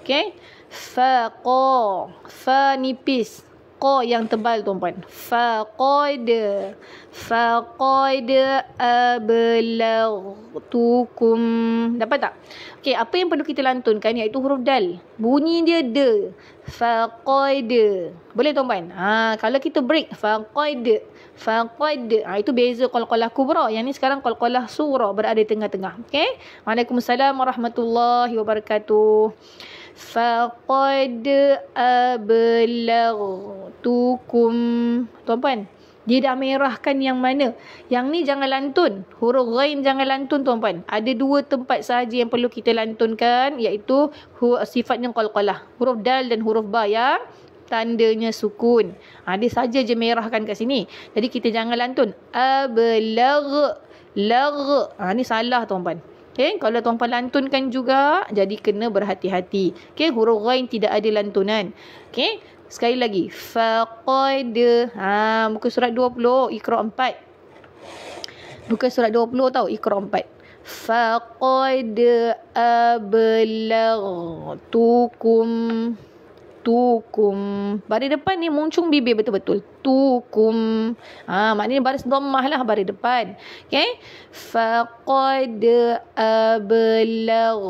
Okey. Faqa. Fa nipis. Qa yang tebal tuan-puan. Faqad. Faqad ablagtukum. Dapat tak? Okey, apa yang perlu kita lantunkan iaitu huruf dal. Bunyi dia de. Faqad. Boleh tuan-puan? Kalau kita break faqad. Faqad. Itu beza qalqalah kubra. Yang ni sekarang qalqalah surah, berada di tengah-tengah. Okey? Waalaikumsalam warahmatullahi wabarakatuh. Faqad ablagtukum. Tuan-puan, dia dah merahkan yang mana? Yang ni jangan lantun. Huruf ghain jangan lantun tuan-puan. Ada dua tempat sahaja yang perlu kita lantunkan, iaitu sifatnya qalqalah. Huruf dal dan huruf ba yang tandanya sukun. Dia saja je merahkan kat sini. Jadi kita jangan lantun. Ablag. Lag. Ni salah tuan-puan. Okay, kalau tuan-puan lantunkan juga, jadi kena berhati-hati. Okay, huruf ghain tidak ada lantunan. Okay, sekali lagi. Faqad. Muka surat 20, Iqra 4. Bukan surat 20 tau, Iqra 4. Faqad ablagtukum. Tukum. Baris depan ni muncung bibir betul-betul. Tukum. Maknanya baris dhammah lah baris depan. Okay. Faqad ablagtukum.